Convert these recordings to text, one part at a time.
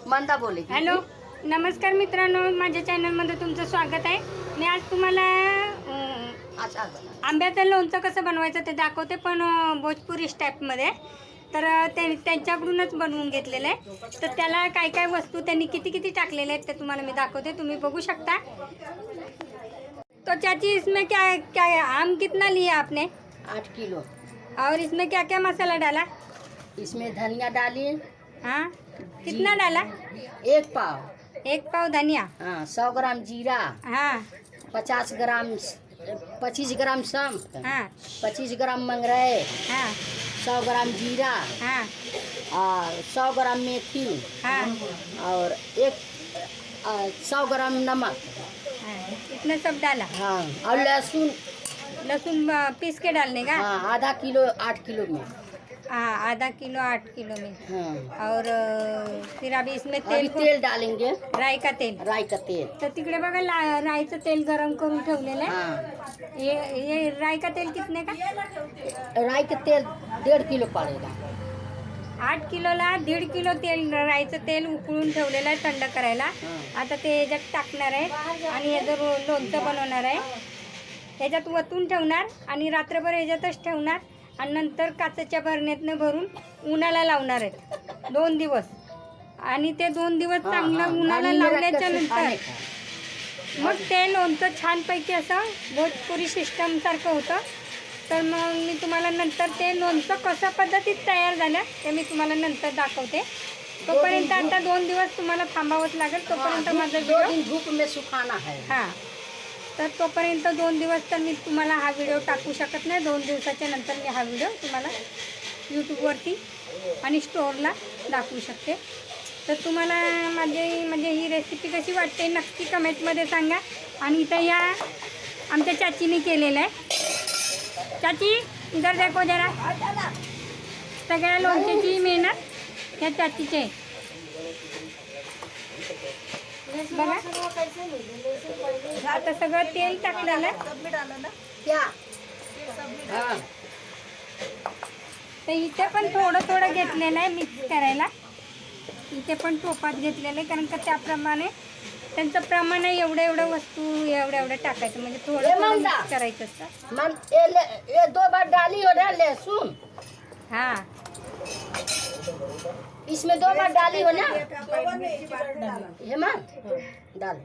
मंदा बोले. हॅलो, नमस्कार मित्रांनो, माझ्या चॅनलमध्ये तुमचं स्वागत आहे. मी आज तुम्हाला आंब्याचं लोणचं कसं बनवायचं ते दाखवते, पण भोजपुरी स्टाईपमध्ये. तर त्यांच्याकडूनच बनवून घेतलेलं आहे. तर त्याला काय काय वस्तू त्यांनी किती किती टाकलेले आहेत ते तुम्हाला मी दाखवते, तुम्ही बघू शकता. तो चाची, इसमें क्या क्या आम कितना लिया आपने? 8 किलो. और इसमें क्या क्या मसाला डाला? इसमें धनिया डाली. हाँ, कितना डाला? 1 पाव. 1 पाव धनिया. हाँ, 100 ग्राम जीरा. हाँ 25 ग्राम सौंफ. हाँ 25 ग्राम मंगरैल. हाँ 100 ग्राम जीरा. हाँ और 100 ग्राम मेथी. हाँ और 100 ग्राम नमक. हाँ, इतना सब डाला. हाँ, और लहसुन. लहसुन पीस के डालने का. हाँ, आधा किलो 8 किलो में. हाँ, आधा किलो 8 किलो में. हाँ, और फिर अभी इसमें अभी तेल तेल डालेंगे. राई का तेल. राई का तेल. तर तिकडे बघा राईचं तेल गरम करून ठेवलेलं आहे. हाँ, ये राई का तेल कितने का? राई का तेल 1.5 किलो पड़ेगा. 8 किलोला 1.5 किलो तेल, राईचं तेल उकळून ठेवलेलं आहे थंड करायला. हाँ. आता ते ह्याच्यात टाकणार आहे आणि याचं लोणचं बनवणार आहे. ह्याच्यात वतून ठेवणार आणि रात्रभर ह्याच्यातच ठेवणार आणि नंतर काचेच्या भरणीतनं भरून उन्हाला लावणार आहेत 2 दिवस. आणि ते 2 दिवस चांगलं उन्हाला लावल्याच्या नंतर मग ते लोणचं छानपैकी असं भोजपुरी सिस्टमसारखं होतं. तर मग मी तुम्हाला नंतर ते लोणचं कशा पद्धतीत तयार झालं ते मी तुम्हाला नंतर दाखवते. तोपर्यंत आता 2 दिवस तुम्हाला थांबावंच लागेल. तोपर्यंत माझा 2 व्हिडिओ दिन धूप में सुखाना है. हां, तर तोपर्यंत 2 दिवस तर मी तुम्हाला हा व्हिडिओ टाकू शकत नाही. 2 दिवसाच्या नंतर मी हा व्हिडिओ तुम्हाला यूट्यूबवरती आणि स्टोअरला दाखवू शकते. तर तुम्हाला म्हणजे ही रेसिपी कशी वाटते नक्की कमेंटमध्ये सांगा. आणि इथं या आमच्या चाचीने केलेलं आहे. चाची, इधर देखो जरा. सगळ्या लोणच्याची मेहनत ह्या चाचीची आहे. बघा, आता सगळं तेल टाकलेलं आहे. क्या? हाँ, तर इथे पण थोडं थोडं घेतलेलं आहे मिक्स करायला. इथे पण टोपात घेतलेलं आहे, कारण का त्याप्रमाणे त्यांचं प्रमाण आहे. एवढं वस्तू एवढं टाकायचं, म्हणजे थोडं मिक्स करायचं असतं. ये 2 बार डाली हो ना लहसुन. हां, इसमें 2 बार डाली हो ना. ये मान डाल.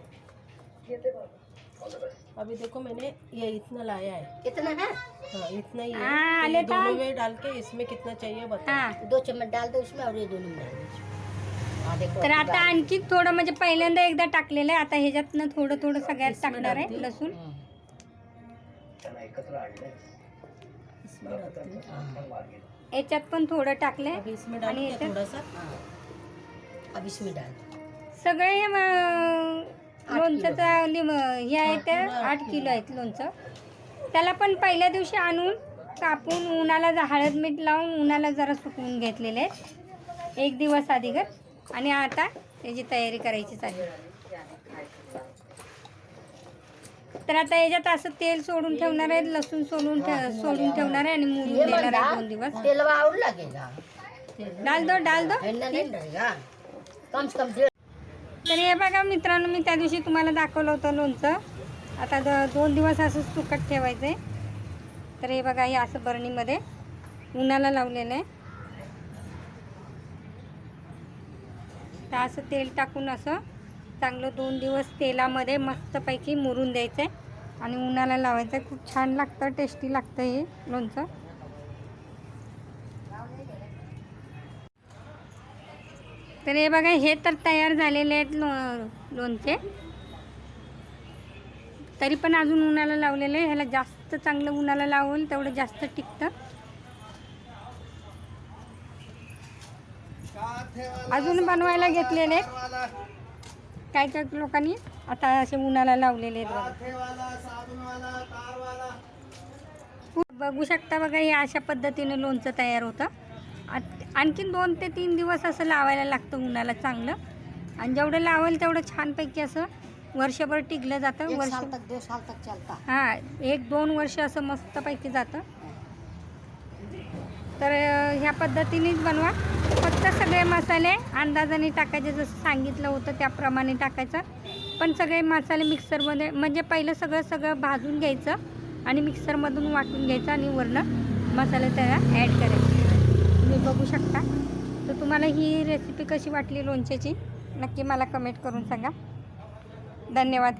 अभी देखो मैंने ये इतना लाया है. इतना है. हाँ, इतना ही है. हाँ, तो ये लेता दोनों हूँ. में डाल के इसमें कितना चाहिए बता. हां. 2 चम्मच डाल दो उसमें और ये दोनों में डाल दो. हाँ, देखो तर आता आणखी थोडं, म्हणजे पहिल्यांदा एकदा टाकलेलं आहे, आता ह्याच्यातनं थोडं सगळ्यात टाकणार आहे लसूण. इसमें डालती हूँ. याच्यात पण थोडं टाकलंय अभी इसमें आणि डाल के याच्यात थोड़ा सा. अब इसमें डाल. सगळे लोणच्याचा हे आहे ते 8 किलो आहेत लोणचं. त्याला पण पहिल्या दिवशी आणून कापून उन्हाला हळद मीठ लावून उन्हाला जरा सुकवून घेतलेले आहेत 1 दिवस आधीगर. आणि आता त्याची तयारी करायची चालली. तर आता याच्यात असं तेल सोडून ठेवणार आहे, लसूण सोडून ठेवणार आहे आणि मुरून ये देणार आहे मंदा 2 दिवस. तेलवा और लगेगा. डाल दो. हिलना नहीं रहेगा. कम से कम 1.5. तर हे बघा मित्रांनो, मी त्या दिवशी तुम्हाला दाखवलं होतं लोणचं. आता 2 दिवस असं सुकट ठेवायचं आहे. तर हे बघा, हे असं बरणीमध्ये उन्हाला लावलेलं आहे. तर असं तेल टाकून असं चांगलं 2 दिवस तेलामध्ये मस्तपैकी मुरून द्यायचं आहे आणि उन्हाला लावायचं आहे. खूप छान लागतं, टेस्टी लागतं हे लोणचं. तर हे बघा, हे तर तयार झालेले आहेत लोणचे. तरी पण अजून उन्हाला लावलेलं आहे. ह्याला जास्त चांगलं उन्हाला लावलं तेवढं जास्त टिकतं. अजून बनवायला घेतलेले आहेत काय लोकांनी. आता असे उन्हाला लावलेले आहेत बघू शकता. बघा, हे अशा पद्धतीने लोणचं तयार होतं. आणखीन 2 ते 3 दिवस असं लावायला लागतं उन्हाला चांगलं. आणि जेवढं लावेल तेवढं छानपैकी असं वर्षभर टिकलं जातं. 1 साल तक 2 साल तक चलता. हां, 1-2 वर्ष असं मस्तपैकी जातं. तर ह्या पद्धतीनेच बनवा. फक्त सगळे मसाले अंदाजाने टाकायचे, जसं सांगितलं होतं त्याप्रमाणे टाकायचं. पण सगळे मसाले मिक्सरमध्ये म्हणजे पहिलं सगळं भाजून घ्यायचं आणि मिक्सरमधून वाटून घ्यायचं आणि वरनं मसाले त्याला ॲड करायचे. तुम्ही बघू शकता. तर तुम्हाला ही रेसिपी कशी वाटली लोणच्याची नक्की मला कमेंट करून सांगा. धन्यवाद.